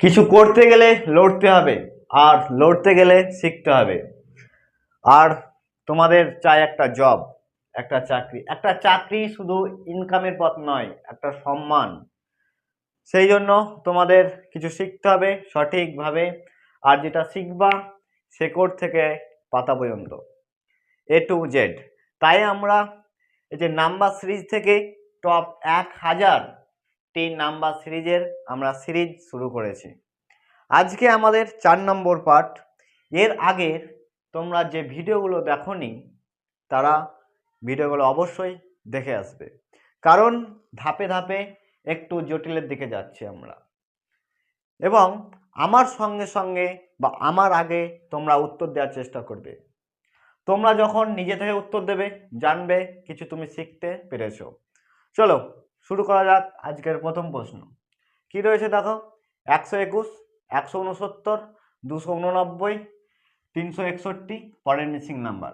কিছু করতে গেলে লড়তে হবে, আর লড়তে গেলে শিখতে হবে। আর তোমাদের চাই একটা জব, একটা চাকরি। একটা চাকরি শুধু ইনকামের পথ নয়, একটা সম্মান। সেই জন্য তোমাদের কিছু শিখতে হবে সঠিকভাবে। আর যেটা শিখবা শেকড় থেকে পাতা পর্যন্ত, A to Z। তাই আমরা এই যে নাম্বার সিরিজ থেকে টপ 1000টি নাম্বার সিরিজের আমরা সিরিজ শুরু করেছি। আজকে আমাদের 4 নম্বর পার্ট। এর আগের তোমরা যে ভিডিওগুলো দেখোনি তারা ভিডিওগুলো অবশ্যই দেখে আসবে, কারণ ধাপে ধাপে একটু জটিলের দিকে যাচ্ছি আমরা। এবং আমার সঙ্গে সঙ্গে বা আমার আগে তোমরা উত্তর দেওয়ার চেষ্টা করবে। তোমরা যখন নিজে থেকে উত্তর দেবে জানবে কিছু তুমি শিখতে পেরেছো। চলো শুরু করা যাক। আজকের প্রথম প্রশ্ন কি রয়েছে দেখো। 121, 169, 289, 361 পরের missing number.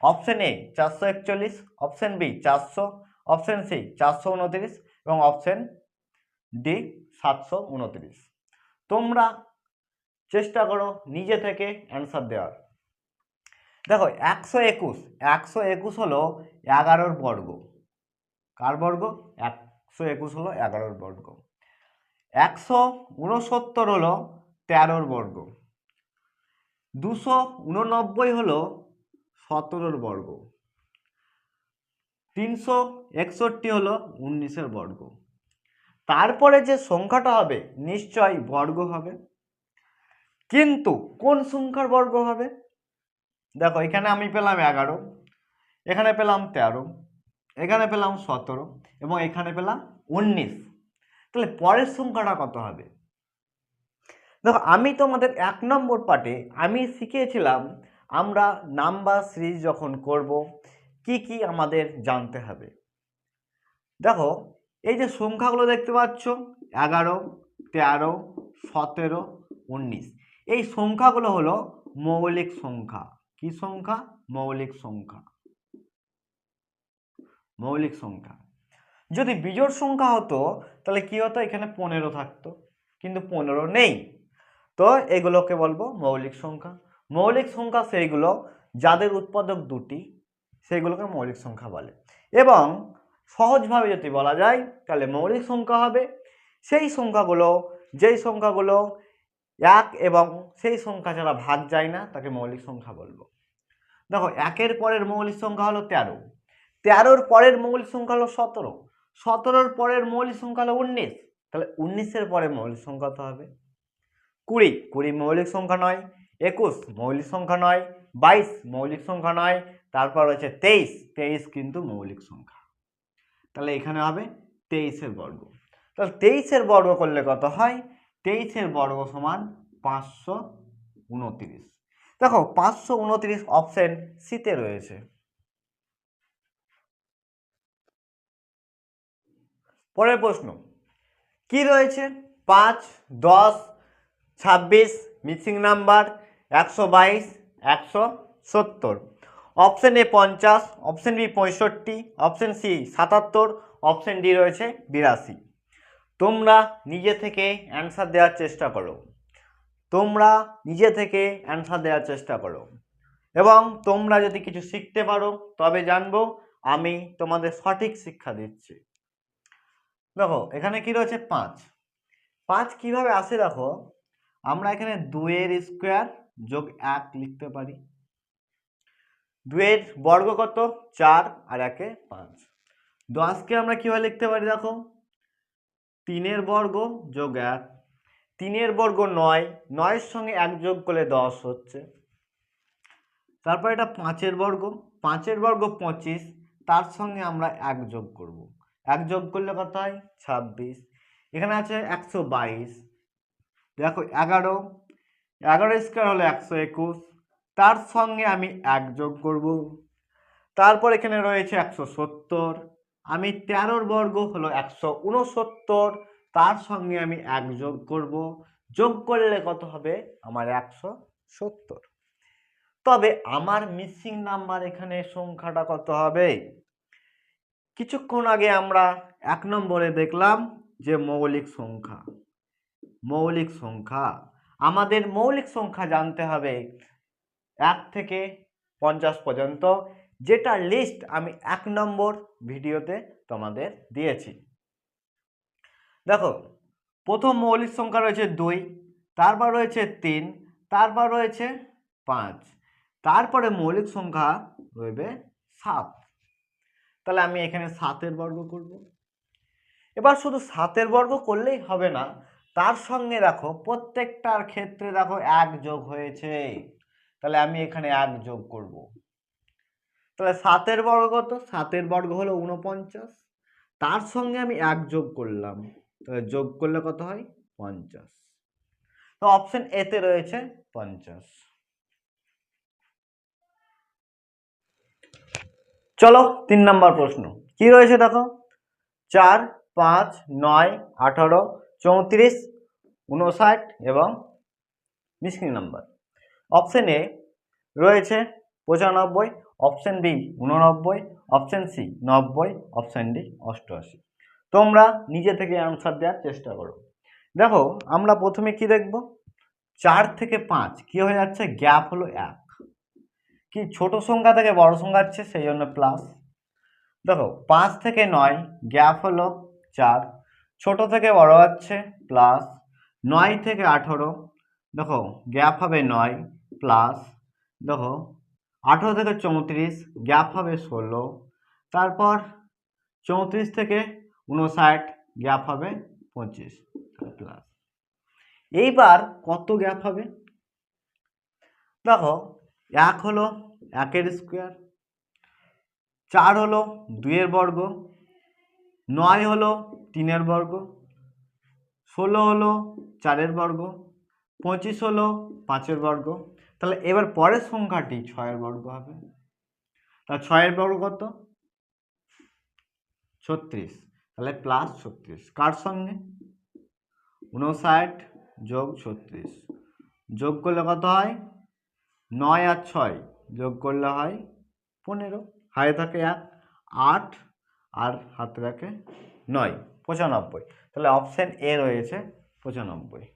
Option A 441, option B 400, option C 429 এবং অপশন ডি 729। তোমরা চেষ্টা করো নিজে থেকে অ্যান্সার দেওয়ার। দেখো 121 হলো 11 বর্গ। কার বর্গ? 121 হলো 11 বর্গ। 169 হলো 13 বর্গ। 289 হলো 17 বর্গ। 361 হলো 19 বর্গ। তারপরে যে সংখ্যাটা হবে নিশ্চয়ই বর্গ হবে, কিন্তু কোন সংখ্যার বর্গ হবে? দেখো এখানে আমি পেলাম 11, এখানে পেলাম 13, এখানে পেলাম 17 এবং এখানে পেলাম 19। তাহলে পরের সংখ্যাটা কত হবে? দেখো আমি তোমাদের 1 নম্বর পার্টে আমি শিখিয়েছিলাম আমরা নাম্বার সিরিজ যখন করব কি কি আমাদের জানতে হবে। দেখো এই যে সংখ্যাগুলো দেখতে পাচ্ছ 11, 13, 17, 19, এই সংখ্যাগুলো হলো মৌলিক সংখ্যা। কি সংখ্যা? মৌলিক সংখ্যা। মৌলিক সংখ্যা। যদি বিজোড় সংখ্যা হতো তাহলে কি হতো? এখানে 15 থাকতো, কিন্তু 15 নেই। তো এগুলোকে বলবো মৌলিক সংখ্যা। মৌলিক সংখ্যা সেইগুলো যাদের উৎপাদক দুটি, সেগুলোকে মৌলিক সংখ্যা বলে। এবং সহজভাবে যদি বলা যায় তাহলে মৌলিক সংখ্যা হবে সেই সংখ্যাগুলো যেই সংখ্যাগুলো এক এবং সেই সংখ্যা ছাড়া ভাগ যায় না, তাকে মৌলিক সংখ্যা বলবো। দেখো 1-এর পরের মৌলিক সংখ্যা হলো 13, 13-র পরের মৌলিক সংখ্যা হলো 17, 17-র পরের মৌলিক সংখ্যা হলো 19, তাহলে 19-এর পরের মৌলিক সংখ্যা তো হবে 20, 20 মৌলিক সংখ্যা নয়, 21 মৌলিক সংখ্যা নয়, 22 মৌলিক সংখ্যা নয়, তারপর হচ্ছে 23, 23 কিন্তু মৌলিক সংখ্যা। তাহলে এখানে হবে 23-এর বর্গ। তাহলে 23-এর বর্গ করলে কত হয়? 23-এর বর্গ সমান 529। দেখো 529 অপশন সিতে রয়েছে। পরের প্রশ্ন কি রয়েছে? 5, 10, 26 missing number 122, 170। Option A 50, option B 65, option C 77, option D রয়েছে 82। তোমরা নিজে থেকে অ্যান্সার দেওয়ার চেষ্টা করো। তোমরা নিজে থেকে অ্যান্সার দেওয়ার চেষ্টা করো এবং তোমরা যদি কিছু শিখতে পারো তবে জানবো আমি তোমাদের সঠিক শিক্ষা দিচ্ছি। দেখো এখানে কি রয়েছে? 5, 5 কিভাবে আসে? দেখো আমরা এখানে 2-এর স্কোয়ার যোগ 1 লিখতে পারি। 2-এর বর্গ কত? 4 আর 1-এ 5। 10কে আমরা কিভাবে লিখতে পারি? দেখো 3-এর বর্গ যোগ 1, 3-এর বর্গ 9, 9-এর সঙ্গে 1 যোগ করলে 10 হচ্ছে। তারপর এটা 5-এর বর্গ, 5-এর বর্গ 25, তার সঙ্গে আমরা 1 যোগ করব। 1 যোগ করলে কত হয়? 26। এখানে আছে 122। দেখো 11, 11 স্কোয়ার হলো 121, তার সঙ্গে আমি 1 যোগ করব। তারপর এখানে রয়েছে 170, আমি 13-র বর্গ হলো 169, তার সঙ্গে আমি 1 যোগ করব। যোগ করলে কত হবে? আমার 170। তবে আমার মিসিং নাম্বার এখানে সংখ্যাটা কত হবে? কিছুক্ষণ আগে আমরা 1 নম্বরে দেখলাম যে মৌলিক সংখ্যা, মৌলিক সংখ্যা। আমাদের মৌলিক সংখ্যা জানতে হবে 1 থেকে 50 পর্যন্ত, যেটা লিস্ট আমি 1 নম্বর ভিডিওতে তোমাদের দিয়েছি। দেখো, প্রথম মৌলিক সংখ্যা রয়েছে 2, তারপর রয়েছে 3, তারপর রয়েছে 5, তারপরে মৌলিক সংখ্যা রয়েছে 7। তাহলে আমি এখানে 7-এর বর্গ করব। এবার শুধু 7-এর বর্গ করলেই হবে না, তার সঙ্গে দেখো প্রত্যেকটার ক্ষেত্রে দেখো 1 যোগ হয়েছে, তাহলে আমি এখানে 1 যোগ করব। তাহলে 7-এর বর্গ কত? 7-এর বর্গ হলো 49, তার সঙ্গে আমি 1 যোগ করলাম, তাহলে যোগ করলে কত হয়? 50। তো অপশন এতে রয়েছে 50। চলো 3 নম্বর প্রশ্ন কি রয়েছে দেখো, 4, 5, 9, 18, 34, 59 এবং মিসিং নাম্বার। অপশন এ রয়েছে 95, option B 89, option C 90, option D 88। তোমরা নিজে থেকে অ্যান্সার দেওয়ার চেষ্টা করো। দেখো, আমরা প্রথমে কি দেখব, 4 থেকে 5 কি হয়ে যাচ্ছে? গ্যাপ হলো 1, কি ছোট সংখ্যা থেকে বড় সংখ্যা হচ্ছে, সেই জন্য প্লাস। দেখো, 5 থেকে 9 গ্যাপ হলো 4, ছোট থেকে বড় হচ্ছে প্লাস। 9 থেকে 18 দেখো গ্যাপ হবে 9 প্লাস। দেখো 18 থেকে 34 গ্যাপ হবে 16, তারপর 34 থেকে 59 গ্যাপ হবে 25 প্লাস। এইবার কত গ্যাপ হবে? দেখো, 1 হলো 1-এর স্কোয়ার, 4 হলো 2-এর বর্গ, 9 হলো 3-এর বর্গ, 16 হলো 4-এর বর্গ, 25 হলো 5-এর বর্গ। তাহলে এবার পরের সংখ্যাটি 6-এর বর্গ হবে। তাহলে 6-এর বর্গ কত? 36, তাহলে প্লাস 36। কার সঙ্গে? 59 যোগ 36, যোগ করলে কত হয়? 9 আর 6 যোগ করলে হয় 15, হাতে থাকে 1, 8 আর হাতে থাকে 9, 95। তাহলে অপশন এ রয়েছে 95।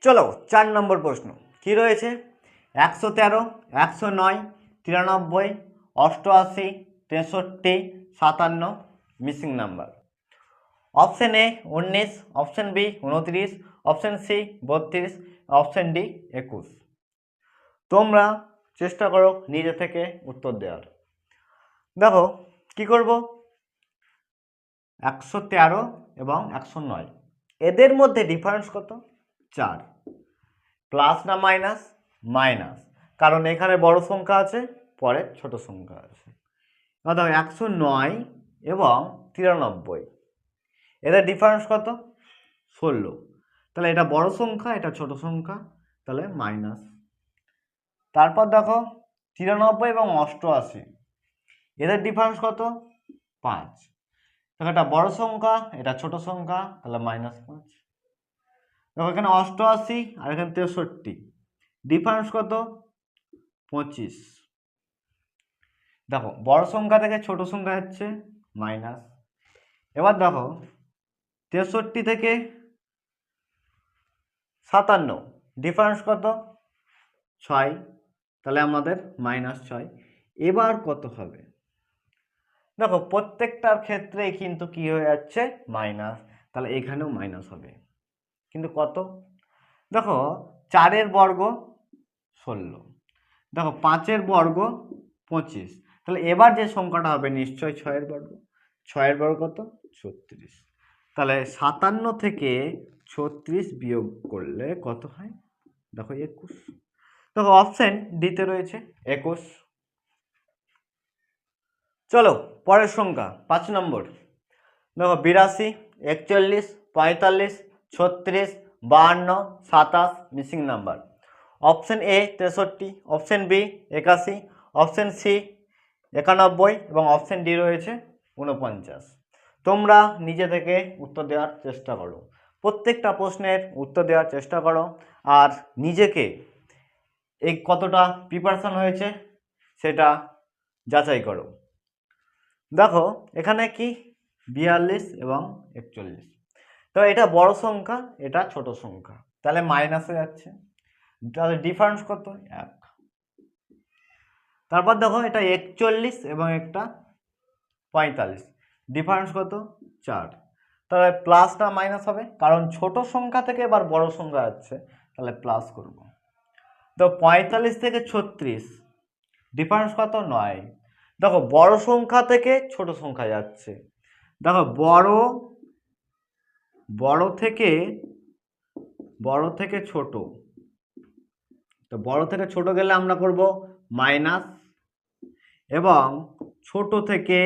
চলো 4 নম্বর প্রশ্ন কি রয়েছে, 113, 109, 93, 88, 63, 57 missing number. Option A 19, option B 29, option C 32, option D 21। তোমরা চেষ্টা করো নিজে থেকে উত্তর দেওয়ার। দেখো কি করব, 113 এবং 109 এদের মধ্যে ডিফারেন্স কত? 4। প্লাস না মাইনাস? মাইনাস, কারণ এখানে বড় সংখ্যা আছে, পরে ছোট সংখ্যা আছে। দেখো 109 এবং 93 এদের ডিফারেন্স কত? 16। তাহলে এটা বড় সংখ্যা, এটা ছোট সংখ্যা, তাহলে মাইনাস। তারপর দেখো 93 এবং 88 এদের ডিফারেন্স কত? 5। দেখো এটা বড় সংখ্যা, এটা ছোট সংখ্যা, তাহলে -5। দেখো এখানে 88 আর এখানে 63 ডিফারেন্স কত? 25। দেখো বড় সংখ্যা থেকে ছোট সংখ্যা হচ্ছে মাইনাস। এবার দেখো 63 থেকে 57 ডিফারেন্স কত? 6, তাহলে আমাদের -6। এবার কত হবে? দেখো প্রত্যেকটার ক্ষেত্রেই কিন্তু কি হয়ে যাচ্ছে? মাইনাস, তাহলে এখানেও মাইনাস হবে। কিন্তু কত? দেখো 4-এর বর্গ 16, দেখো 5-এর বর্গ 25, তাহলে এবার যে সংখ্যাটা হবে নিশ্চয়ই 6-এর বর্গ। 6-এর বর্গ কত? 36। তাহলে 57 থেকে 36 বিয়োগ করলে কত হয়? দেখো 21। দেখো অপশন ডিতে রয়েছে 21। চলো পরের সংখ্যা 5 নম্বর। দেখো 82, 41, 45, 36, 52, 27 missing number. Option A 63, option B 81, option C 91 এবং অপশন ডি রয়েছে 49। তোমরা নিজে থেকে উত্তর দেওয়ার চেষ্টা করো, প্রত্যেকটা প্রশ্নের উত্তর দেওয়ার চেষ্টা করো, আর নিজেকে এই কতটা প্রিপারেশন হয়েছে সেটা যাচাই করো। দেখো এখানে কি 42 এবং 41, তো এটা বড় সংখ্যা, এটা ছোট সংখ্যা, তাহলে মাইনাসে যাচ্ছে। তাহলে ডিফারেন্স কত? 1। তারপর দেখো এটা 41 এবং একটা 45, ডিফারেন্স কত? 4। তাহলে প্লাস না মাইনাস হবে, কারণ ছোট সংখ্যা থেকে এবার বড় সংখ্যা যাচ্ছে, তাহলে প্লাস করব। তো 45 থেকে 36, ডিফারেন্স কত? 9। দেখো বড় সংখ্যা থেকে ছোট সংখ্যা যাচ্ছে, দেখো বড় থেকে ছোট, তো বড় থেকে ছোট গেলে আমরা করব মাইনাস, এবং ছোট থেকে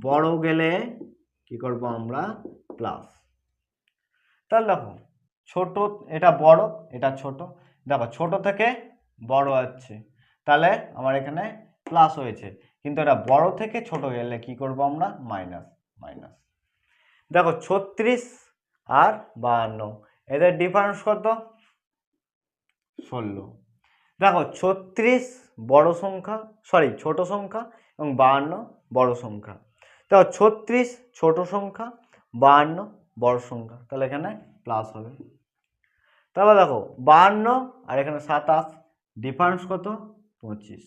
বড় গেলে কি করব আমরা? প্লাস। তাহলে দেখো ছোট, এটা বড়, এটা ছোট, দেখো ছোট থেকে বড় যাচ্ছে, তাহলে আমার এখানে প্লাস হয়েছে, কিন্তু এটা বড় থেকে ছোট গেলে কি করব আমরা? মাইনাস। দেখো 36 আর 52, এদের ডিফারেন্স কত? 16। দেখো 36 বড় সংখ্যা, সরি ছোট সংখ্যা, এবং 52 বড় সংখ্যা। দেখো 36 ছোট সংখ্যা, 52 বড় সংখ্যা, তাহলে এখানে প্লাস হবে। তাহলে দেখো 52 আর এখানে 27, ডিফারেন্স কত? 25।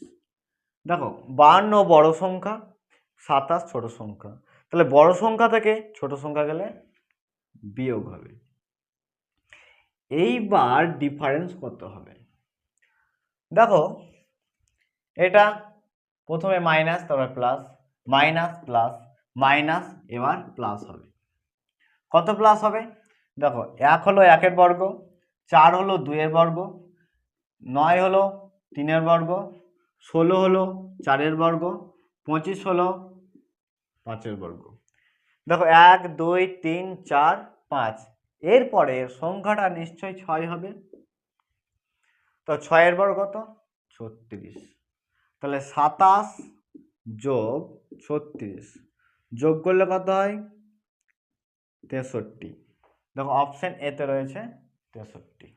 দেখো 52 বড় সংখ্যা, 27 ছোট সংখ্যা, তাহলে বড় সংখ্যা থেকে ছোট সংখ্যা গেলে বিয়োগ হবে। এইবার ডিফারেন্স কত হবে? দেখো এটা প্রথমে মাইনাস, তারপর প্লাস, মাইনাস প্লাস মাইনাস, এবার প্লাস হবে। কত প্লাস হবে? দেখো 1 হলো 1 বর্গ, 4 হলো 2 বর্গ, 9 হলো 3 বর্গ, 16 হলো 4 বর্গ, 25 হলো 5 বর্গ। দেখো 1 2 3 4 5, এরপরে সংখ্যাটা নিশ্চয়ই 6 হবে। তো 6 বর্গ কত? 36। তাহলে 27 যোগ 36 যোগ করলে কত হয়? 63। দেখো অপশন এতে রয়েছে 63।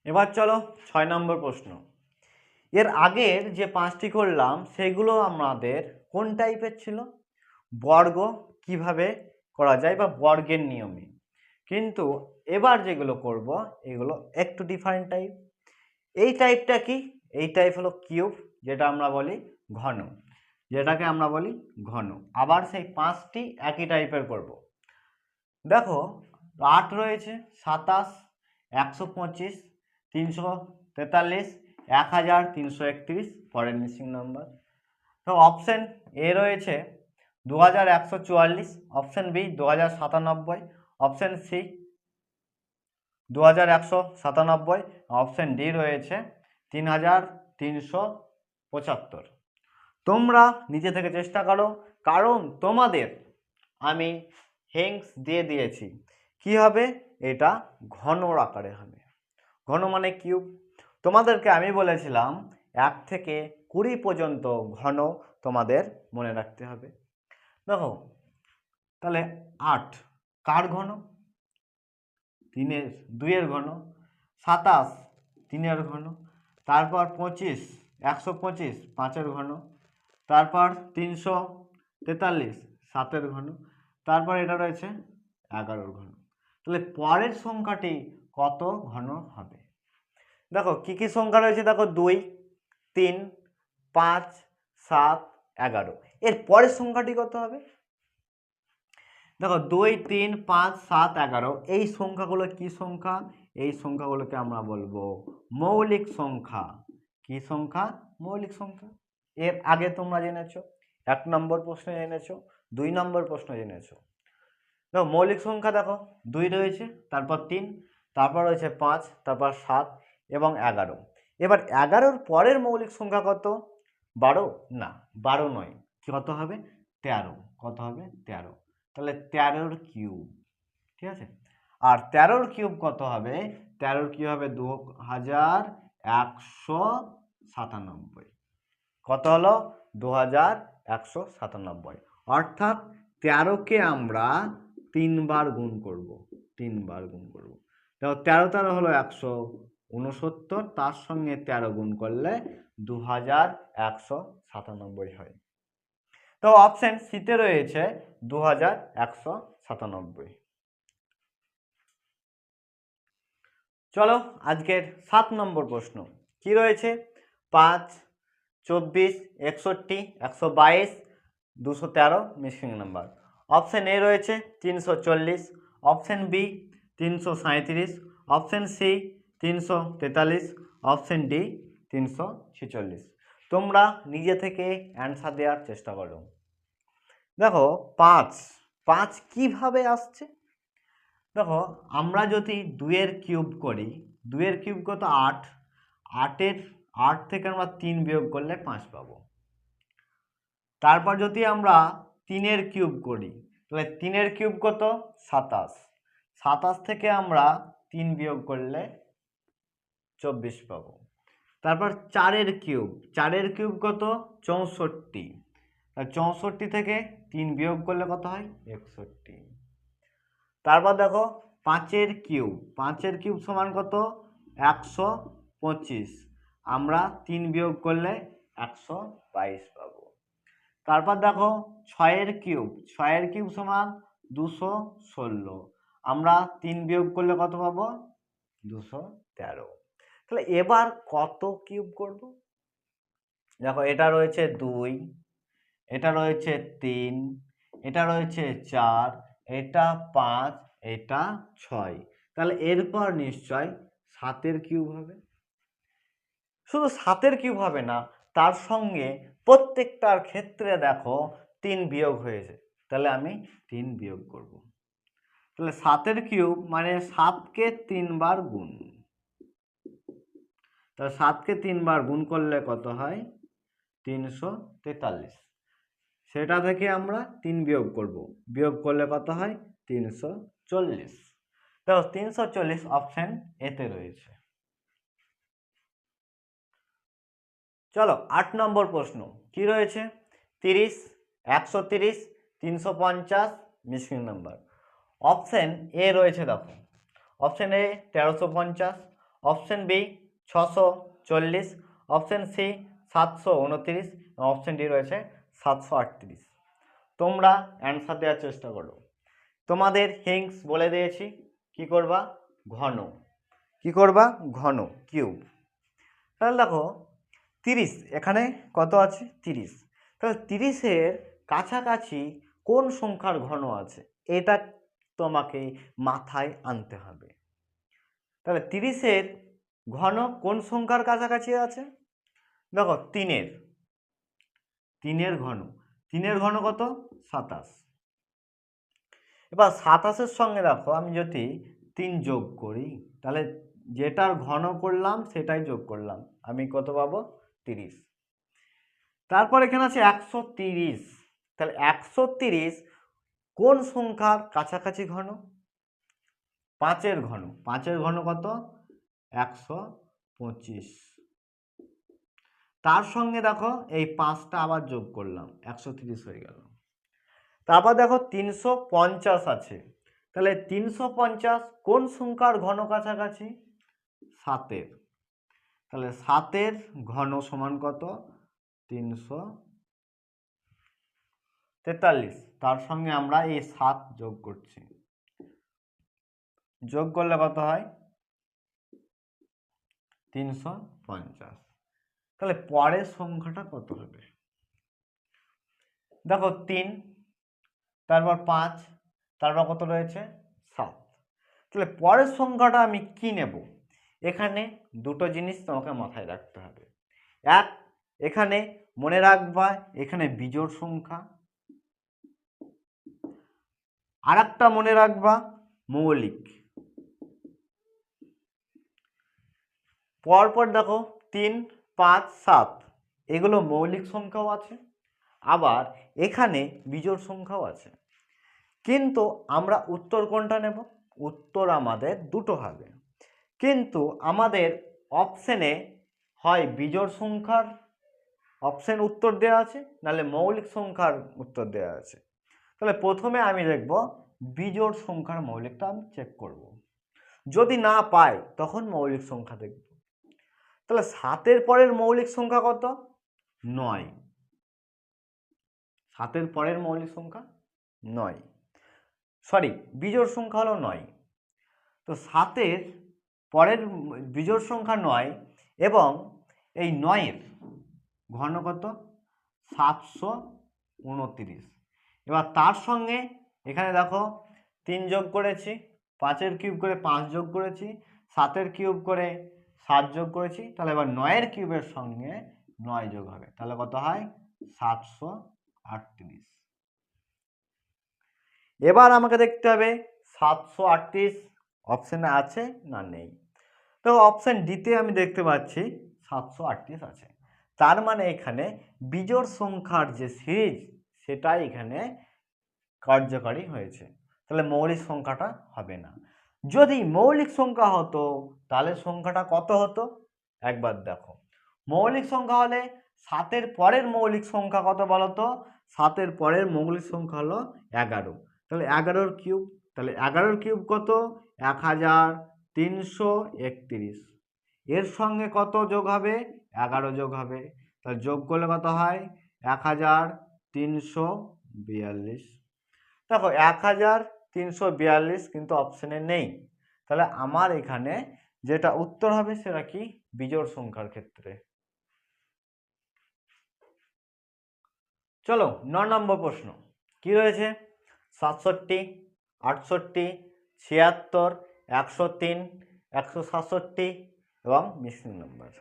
এবার চলো 6 নম্বর প্রশ্ন। এর আগের যে 5টি করলাম সেগুলো আমাদের কোন টাইপের ছিল? বর্গ কিভাবে করা যায় বা বর্গের নিয়মে। কিন্তু এবার যেগুলো করব এগুলো একটু ডিফারেন্ট টাইপ। এই টাইপটা কি? এই টাইপ হলো কিউব, যেটা আমরা বলি ঘন, যেটাকে আমরা বলি ঘন। আবার সেই 5টি একই টাইপের করব। দেখো 8 রয়েছে, 27, 125, 343, 1331, পরের মিসিং নাম্বার। তো অপশন এ রয়েছে 2144, option B 2097, option C 2197, option D রয়েছে 3375। তোমরা নিজে থেকে চেষ্টা করো, কারণ তোমাদের আমি হিংস দিয়ে দিয়েছি। কি হবে? এটা ঘন আকারে হবে। ঘন মানে কিউব। তোমাদেরকে আমি বলেছিলাম 1 থেকে 20 পর্যন্ত ঘন তোমাদের মনে রাখতে হবে। দেখো তাহলে 8 কার ঘন? 2 ঘন। 27 3 ঘন। তারপর 25 125 5 ঘন। তারপর 343 7 ঘন। তারপর এটা রয়েছে 11 ঘন। তাহলে পরের সংখ্যাটি কত ঘন হবে? দেখো কি কি সংখ্যা রয়েছে, দেখো 2 3 5 7 11, এর পরের সংখ্যাটি কত হবে? দেখো 2 3 5 7 11, এই সংখ্যাগুলো কি সংখ্যা? এই সংখ্যাগুলোকে আমরা বলবো মৌলিক সংখ্যা। কি সংখ্যা? মৌলিক সংখ্যা। এর আগে তোমরা জেনেছো, 1 নম্বর প্রশ্নে জেনেছো, 2 নম্বর প্রশ্ন জেনেছো। দেখো মৌলিক সংখ্যা দেখো 2 রয়েছে, তারপর 3, তারপর রয়েছে 5, তারপর 7 এবং 11। এবার 11-র পরের মৌলিক সংখ্যা কত? 12? না, 12 নয়। কত হবে? 13। কত হবে? 13। তাহলে 13-র কিউব, ঠিক আছে। আর 13-র কিউব কত হবে? 13-র কিউব হবে 2197। কত হলো? 2197। অর্থাৎ 13কে আমরা 3 বার গুণ করব। 3 বার গুণ করব। দেখো 13 13 হলো 169, তার সঙ্গে 13 গুণ করলে 2197 হয়। তো অপশন সিতে রয়েছে 2197। চলো আজকের 7 নম্বর প্রশ্ন কি রয়েছে, 5, 24, 61, 122, 213 মিসিং নাম্বার। অপশন এ রয়েছে 340, option B 337, option C 343, option D 346। তোমরা নিজে থেকে অ্যান্সার দেওয়ার চেষ্টা করো। দেখো 5 কিভাবে আসছে, দেখো আমরা যদি 2 কিউব করি, 2 কিউব কত 8, 8 থেকে আমরা 3 বিয়োগ করলে 5 পাবো। তারপর যদি আমরা 3 কিউব করি তাহলে 3 কিউব কত 27, 27 থেকে আমরা 3 বিয়োগ করলে 24 পাবো। তারপর 4 কিউব, 4 কিউব কত 64, 64 থেকে 3 বিয়োগ করলে কত হয় 61। তারপর দেখো 5 কিউব, 5 কিউব সমান কত 125, আমরা 3 বিয়োগ করলে 122 পাবো। তারপর দেখো 6 কিউব, 6 কিউব সমান 216, আমরা 3 বিয়োগ করলে কত পাবো 213। তাহলে এবার কত কিউব করব, দেখো এটা রয়েছে 2, এটা রয়েছে 3, এটা রয়েছে 4, এটা 5, এটা 6, তাহলে এরপর নিশ্চয় 7 কিউব হবে। শুধু 7 কিউব হবে না, তার সঙ্গে প্রত্যেকটার ক্ষেত্রে দেখো 3 বিয়োগ হয়েছে, তাহলে আমি 3 বিয়োগ করব। তাহলে 7 কিউব মানে 7কে 3 বার গুণ, তাহলে 7কে 3 বার গুণ করলে কত হয় 343। সেটা থেকে আমরা 3 বিয়োগ করব, বিয়োগ করলে কত হয় 340। দেখো 340 অপশন এতে রয়েছে। চলো 8 নম্বর প্রশ্ন কি রয়েছে, 30, 130, 350 মিসিং নাম্বার। অপশন এ রয়েছে, দেখো option A 1350, option B 640, option C 729, option D রয়েছে 738। তোমরা অ্যান্সার দেওয়ার চেষ্টা করো। তোমাদের হিংস বলে দিয়েছি, কি করবা ঘন, কি করবা ঘন কিউব। তাহলে দেখো 30 এখানে কত আছে 30, তাহলে 30-এর কাছাকাছি কোন সংখ্যার ঘন আছে এটা তোমাকে মাথায় আনতে হবে। তাহলে 30-এর ঘন কোন সংখ্যার কাছাকাছি আছে, দেখো 3-এর ঘন, 3-এর ঘন কত 27। এবার 27-এর সঙ্গে দেখো আমি যদি 3 যোগ করি, তাহলে যেটার ঘন করলাম সেটাই যোগ করলাম, আমি কত পাবো 30। তারপর এখানে আছে 130, তাহলে 130 কোন সংখ্যার কাছাকাছি ঘন, 5-এর ঘন, 5-এর ঘন কত 125। তার সঙ্গে দেখো এই 5টা আবার যোগ করলাম 130 হয়ে গেল। তারপর দেখো 350 আছে, তাহলে 350 কোন সংখ্যার ঘন কাছাকাছি 7-এর, তাহলে 7-এর ঘন সমান কত 343। তার সঙ্গে আমরা এই 7 যোগ করছি, যোগ করলে কত হয় 350। তাহলে পরের সংখ্যাটা কত হবে, দেখো 3, তারপর 5, তারপর কত রয়েছে 7। তাহলে পরের সংখ্যাটা আমি কি নেব, এখানে দুটো জিনিস তোমাকে মাথায় রাখতে হবে। এক, এখানে মনে রাখবা এখানে বিজোড় সংখ্যা, আর একটা মনে রাখবা মৌলিক। পরপর দেখো 3, 5, 7 এগুলো মৌলিক সংখ্যাও আছে, আবার এখানে বিজোড় সংখ্যাও আছে। কিন্তু আমরা উত্তর কোনটা নেব, উত্তর আমাদের দুটো হবে, কিন্তু আমাদের অপশনে হয় বিজোড় সংখ্যার অপশন উত্তর দেওয়া আছে, নাহলে মৌলিক সংখ্যার উত্তর দেওয়া আছে। তাহলে প্রথমে আমি দেখব বিজোড় সংখ্যার মৌলিকটা আমি চেক করব, যদি না পাই তখন মৌলিক সংখ্যা দেখব। তাহলে 7-এর পরের মৌলিক সংখ্যা কত 9, 7-এর পরের মৌলিক সংখ্যা 9, সরি বিজোড় সংখ্যা হলো 9। তো 7-এর পরের বিজোড় সংখ্যা 9 এবং এই 9-এর ঘন কত? 729। এবার তার সঙ্গে এখানে দেখো 3 যোগ করেছি, 5-এর কিউব করে 5 যোগ করেছি, 7-এর কিউব করে 7 যোগ করেছি, তাহলে এবার 9-এর কিউবের সঙ্গে 9 যোগ হবে, তাহলে কত হয়? 738। এবার আমাকে দেখতে হবে 738 অপশানে আছে না নেই। তো অপশান ডিতে আমি দেখতে পাচ্ছি 738 আছে, তার মানে এখানে বিজোড় সংখ্যার যে সিরিজ সেটাই এখানে কার্যকারী হয়েছে, তাহলে মৌলিক সংখ্যাটা হবে না। যদি মৌলিক সংখ্যা হতো তাহলে সংখ্যাটা কত হতো একবার দেখো। মৌলিক সংখ্যা হলে 7-এর পরের মৌলিক সংখ্যা কত বলতো? 7-এর পরের মৌলিক সংখ্যা হলো 11, তাহলে 11-র কিউব, তাহলে 11-র কিউব কত? 1331। এর সঙ্গে কত যোগ হবে? 11 যোগ হবে, তাহলে যোগ করলে কত হয়? 1342। দেখো 1342 কিন্তু অপশানে নেই, তাহলে আমার এখানে যেটা উত্তর হবে সেটা কি? বিজোড় সংখ্যার ক্ষেত্রে। চলো 9 নম্বর প্রশ্ন কি রয়েছে? 67, 68, 76, 103, 167 এবং মিসিং নাম্বার।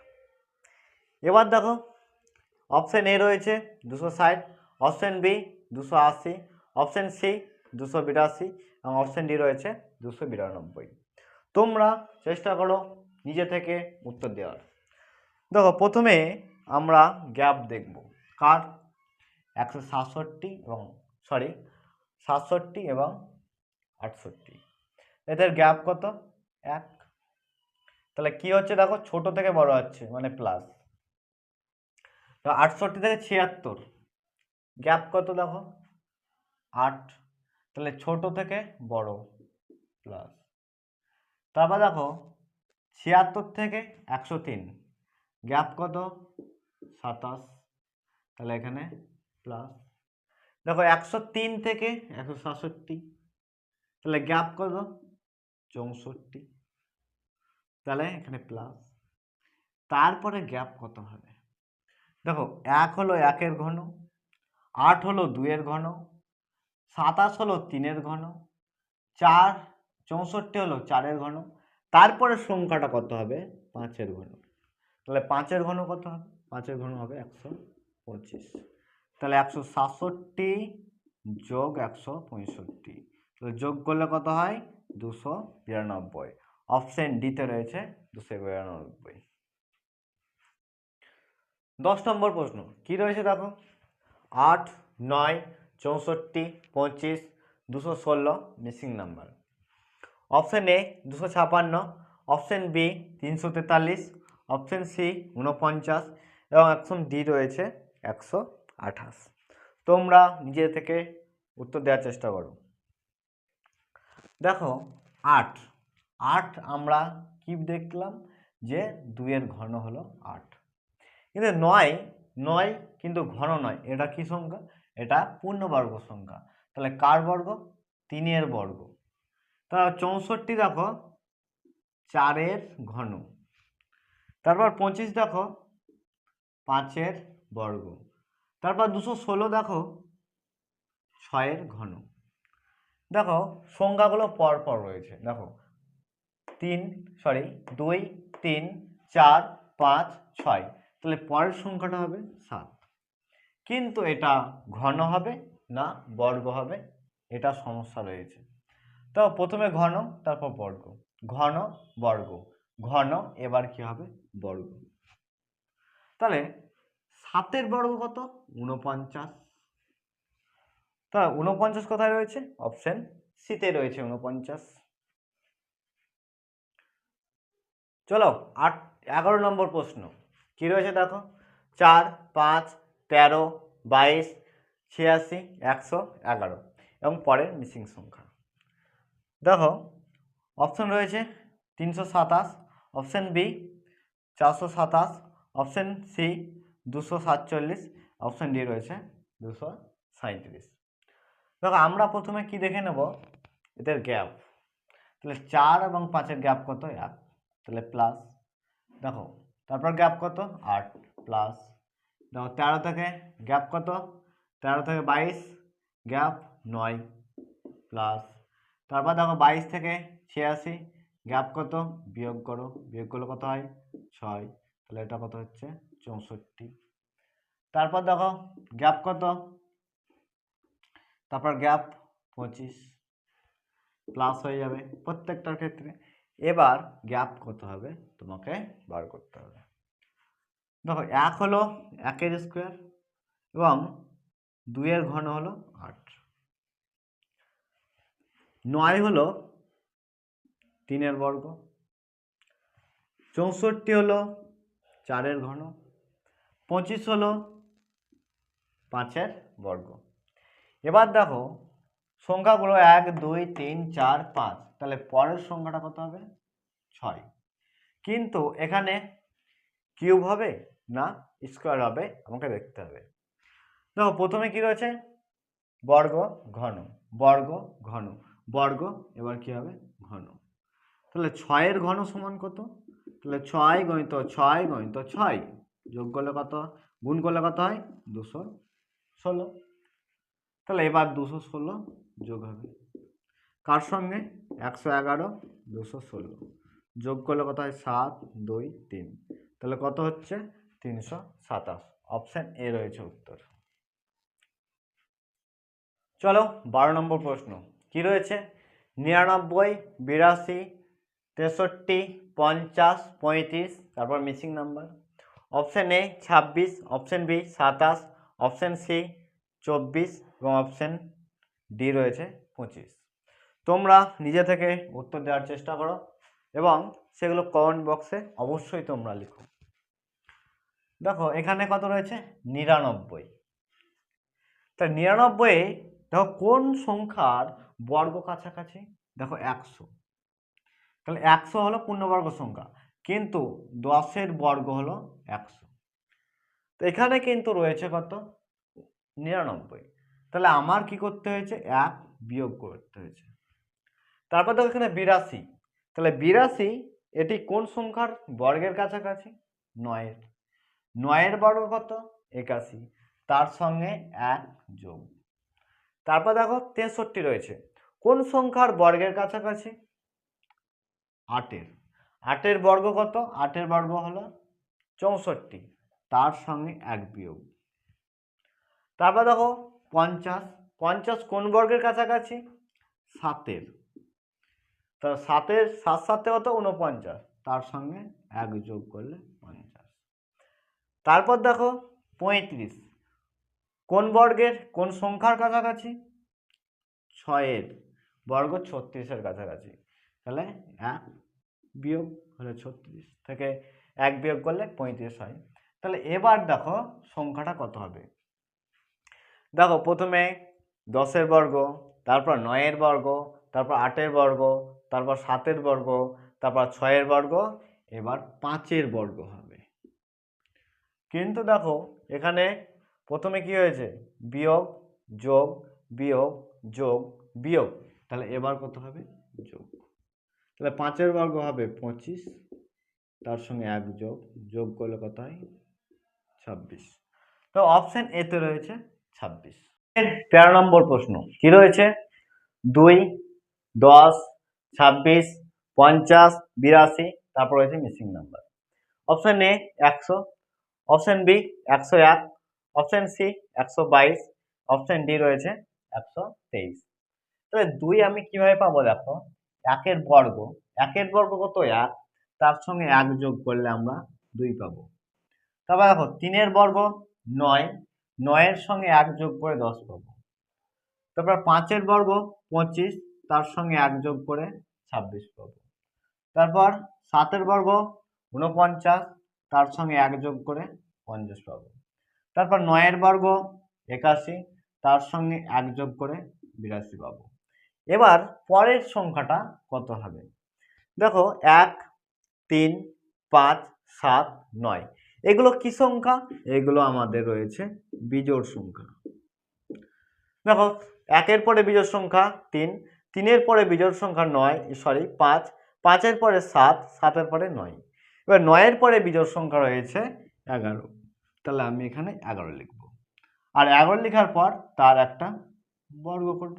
এবার দেখো অপশান এ রয়েছে 260, অপশান বি 280, অপশান সি 282 এবং অপশান ডি রয়েছে 292। তোমরা চেষ্টা করো নিজে থেকে উত্তর দেওয়ার। দেখো প্রথমে আমরা গ্যাপ দেখব কার? 167 এবং 67 এবং 68, এদের গ্যাপ কত? 1। তাহলে কি হচ্ছে দেখো, ছোট থেকে বড় হচ্ছে মানে প্লাস। 68 থেকে 76 গ্যাপ কত দেখো? 8, তাহলে ছোট থেকে বড় প্লাস। তারপর দেখো 76 থেকে 103 গ্যাপ কত? 27, তাহলে এখানে প্লাস। দেখো 103 থেকে 167 তাহলে গ্যাপ কত? 64, তাহলে এখানে প্লাস। তারপরে গ্যাপ কত হবে? দেখো 1 হলো 1-এর ঘন, 8 হলো 2-এর ঘন, 27 হলো 3-এর ঘন, 64 হলো 4-এর ঘন, তারপরে সংখ্যাটা কত হবে? 5-এর ঘন। তাহলে 5-এর ঘন কত হবে? 5-এর ঘন হবে 125, তাহলে 167 যোগ 165, তাহলে যোগ করলে কত হয়? 292। অপশন ডিতে রয়েছে 292। 10 নম্বর প্রশ্ন কি রয়েছে দেখো, 8, 9, 64, 25, 216 missing number. Option A 256, option B 343, option C 49 এবং অপশন ডি রয়েছে 128। তোমরা নিজে থেকে উত্তর দেওয়ার চেষ্টা করো। দেখো 8 আমরা কি দেখলাম যে 2-এর ঘন হলো 8, কিন্তু 9 কিন্তু ঘন নয়, এটা কি সংখ্যা? এটা পূর্ণবর্গ সংখ্যা, তাহলে কার বর্গ? 3-এর বর্গ। তাহলে 64 দেখো 4-এর ঘন, তারপর 25 দেখো 5-এর বর্গ, তারপর 216 দেখো 6-এর ঘন। দেখো সংখ্যাগুলো পর পর রয়েছে, দেখো 2, 3, 4, 5, 6, তাহলে পরের সংখ্যাটা হবে 7, কিন্তু এটা ঘন হবে না বর্গ হবে, এটা সমস্যা রয়েছে। তো প্রথমে ঘন, তারপর বর্গ, ঘন বর্গ ঘন, এবার কি হবে? বর্গ। তাহলে 7-এর বর্গ কত? 49। তা 49 কোথায় রয়েছে? অপশন সিতে রয়েছে 49। চলো 11 নম্বর প্রশ্ন কি রয়েছে দেখো, 4, 5, 13, 22, 86, 111 এবং পরের মিসিং সংখ্যা। দেখো অপশন রয়েছে 327, option B 427, option C 247, option D রয়েছে 246। 37। দেখো আমরা প্রথমে কি দেখে নেব, এদের গ্যাপ। তাহলে 4 এবং 5-এর গ্যাপ কত? 1, তাহলে প্লাস। দেখো তারপর গ্যাপ কত? 8 প্লাস। দেখো 13 থেকে গ্যাপ কত? 13 থেকে 22 গ্যাপ 9 প্লাস। তারপর দেখো 22 থেকে 86 গ্যাপ কত? বিয়োগ করো, বিয়োগ করলে কত হয়? 6। তাহলে এটা কত হচ্ছে? 64। তারপর দেখো গ্যাপ কত? তারপর গ্যাপ 25 প্লাস হয়ে যাবে প্রত্যেকটার ক্ষেত্রে। এবার গ্যাপ কত হবে তোমাকে বার করতে হবে। দেখো 1 হলো 1-এর স্কোয়ার এবং 2-এর ঘন হলো 8, 9 হলো 3-এর বর্গ, 64 হলো 4-এর ঘন, 25 হলো 5-এর বর্গ। এবার দেখো সংখ্যাগুলো 1 2 3 4 5, তাহলে পরের সংখ্যাটা কত হবে? 6। কিন্তু এখানে কিউব হবে না স্কোয়ার হবে আমাকে দেখতে হবে। দেখো প্রথমে কি রয়েছে? বর্গ ঘন, বর্গ ঘন, বর্গ, এবার কি হবে? ঘন। তাহলে 6-এর ঘন সমান কত? তাহলে 6 গণিত 6 গণিত 6 যোগ করলে কত? গুণ করলে কত হয়? 216। তাহলে এবার 216 যোগ হবে কার সঙ্গে? 111 216 যোগ করলে কত হয়? 7 2 3, তাহলে কত হচ্ছে? 327। অপশন এ রয়েছে উত্তর। চলো 12 নম্বর প্রশ্ন কি রয়েছে? 99 82 63 50 35, তারপর missing number. Option A 26, option B 27, option C 24 এবং অপশন ডি রয়েছে 25। তোমরা নিজে থেকে উত্তর দেওয়ার চেষ্টা করো এবং সেগুলো কমেন্ট বক্সে অবশ্যই তোমরা লিখো। দেখো এখানে কত রয়েছে? 99। তা 99 দেখো কোন সংখ্যার বর্গ কাছাকাছি? দেখো 100। তাহলে 100 হলো পূর্ণবর্গ সংখ্যা, কিন্তু 10-এর বর্গ হলো 100। তো এখানে কিন্তু রয়েছে কত? 99। তাহলে আমার কি করতে হয়েছে? 1 বিয়োগ করতে হয়েছে। তারপর দেখো এখানে 82। তাহলে 82 এটি কোন সংখ্যার বর্গের কাছাকাছি? 9-এর। 9-এর বর্গ কত? 81, তার সঙ্গে 1 যোগ। তারপর দেখো 63 রয়েছে কোন সংখ্যার বর্গের কাছাকাছি? 8-এর। 8-এর বর্গ কত? 8-এর বর্গ হলো 64, তার সঙ্গে 1 বিয়োগ। তারপর দেখো 50। 50 কোন বর্গের কাছাকাছি? 7-এর। তা 7-এর 7 7 কত? 49, তার সঙ্গে 1 যোগ করলে 50। তারপর দেখো 35 কোন বর্গের কোন সংখ্যার কাছাকাছি? 6-এর বর্গ 36-এর কাছাকাছি। তাহলে 1 বিয়োগ হলে 36 থেকে 1 বিয়োগ করলে 35 হয়। তাহলে এবার দেখো সংখ্যাটা কত হবে। দেখো প্রথমে 10-এর বর্গ, তারপর 9-এর বর্গ, তারপর 8-এর বর্গ, তারপর 7-এর বর্গ, তারপর 6-এর বর্গ, এবার 5-এর বর্গ হবে। কিন্তু দেখো এখানে প্রথমে কি হয়েছে? বিয়োগ যোগ বিয়োগ যোগ বিয়োগ, তাহলে এবার কত হবে? যোগ। তাহলে 5-এর বর্গ হবে 25, তার সঙ্গে 1 যোগ, যোগ করলে কত হয়? 26। তো অপশন এ তে রয়েছে 26। 13 নম্বর প্রশ্ন কি রয়েছে? 2 10 26 50 82, তারপর রয়েছে missing number. Option A 100, option B 101, option C 122, option D রয়েছে 123। তাহলে 2 আমি কিভাবে পাবো? দেখো 1-এর বর্গ, 1-এর বর্গ কত? 1, তার সঙ্গে 1 যোগ করলে আমরা 2 পাবো। তারপর দেখো 3-এর বর্গ 9, 9-এর সঙ্গে 1 যোগ করে 10 পাবো। তারপর 5-এর বর্গ 25, তার সঙ্গে 1 যোগ করে 26 পাবো। তারপর 7-এর বর্গ 49, তার সঙ্গে 1 যোগ করে 50 পাবো। তারপর 9-এর বর্গ 81, তার সঙ্গে 1 যোগ করে 82 পাবো। এবার পরের সংখ্যাটা কত হবে? দেখো 1 3 5 7 9, এগুলো কি সংখ্যা? এগুলো আমাদের রয়েছে বিজোড় সংখ্যা। দেখো, 1-এর পরে বিজোড় সংখ্যা 3, 3-এর পরে বিজোড় সংখ্যা 5, 5-এর পরে 7, 7-এর পরে 9। এবার 9-এর পরে বিজোড় সংখ্যা রয়েছে 11, তাহলে আমি এখানে 11 লিখব। আর 11 লেখার পর তার একটা বর্গ করব,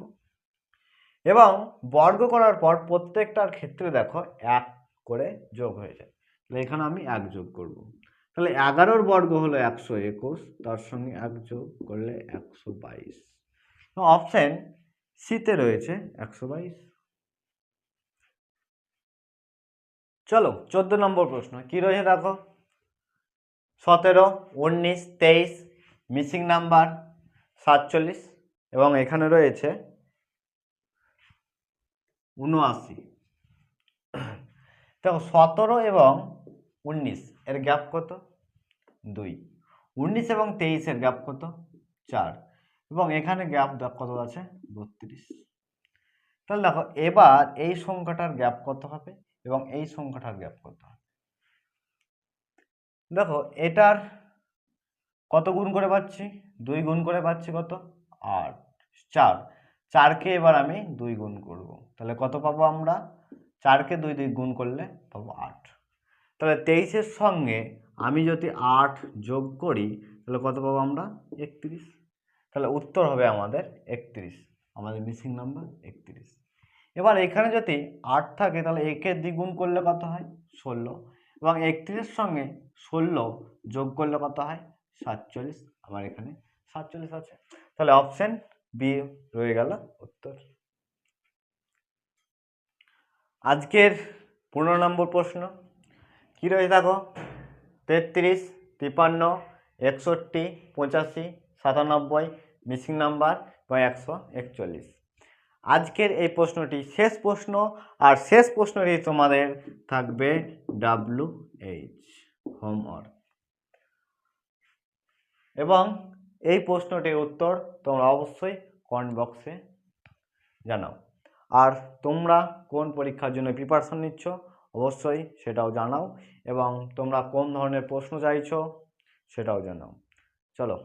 এবং বর্গ করার পর প্রত্যেকটার ক্ষেত্রে দেখো 1 করে যোগ হয়ে যায়, তাহলে এখানে আমি 1 যোগ করব। তাহলে 11-র বর্গ হলো 121, তার সঙ্গে 1 যোগ করলে 122। অপশন সিতে রয়েছে 122। চলো 14 নম্বর প্রশ্ন কি রয়েছে দেখো, 17, 19, 23, মিসিং নাম্বার 47, এবং এখানে রয়েছে 79। দেখো 17 এবং 19 এর গ্যাপ কত? 2। 19 এবং 23 এর গ্যাপ কত? 4, এবং এখানে গ্যাপ কত আছে? 32। তাহলে দেখো এবার এই সংখ্যাটার গ্যাপ কত হবে এবং এই সংখ্যাটার গ্যাপ কত হবে? দেখো এটার কত গুণ করে পাচ্ছি? 2 গুণ করে পাচ্ছি, কত? 8। 4, 4কে এবার আমি 2 গুণ করব, তাহলে কত পাবো আমরা? 4কে 2 গুণ করলে পাবো 8। তাহলে 23-এর সঙ্গে আমি যদি 8 যোগ করি তাহলে কত পাবো আমরা? 31। তাহলে উত্তর হবে আমাদের 31, আমাদের মিসিং নাম্বার 31। এবার এখানে যদি 8 থাকে তাহলে একে দ্বিগুণ করলে কত হয়? 16, এবং 31-এর সঙ্গে 16 যোগ করলে কত হয়? 47। আমার এখানে 47 আছে, তাহলে অপশন বি রয়ে গেল উত্তর। আজকের 15 নম্বর প্রশ্ন কি রয়েছে দেখো, 33, 53, 61, 85, 97, মিসিং নাম্বার বা 141। আজকের এই প্রশ্নটি শেষ প্রশ্ন, আর শেষ প্রশ্নটি তোমাদের থাকবে WH হোমওয়ার্ক, এবং এই প্রশ্নটির উত্তর তোমরা অবশ্যই কমেন্ট বক্সে জানাও। আর তোমরা কোন পরীক্ষার জন্য প্রিপারেশন নিচ্ছ অবশ্যই সেটাও জানাও, এবং তোমরা কোন ধরনের প্রশ্ন চাইছো সেটাও জানাও। চলো।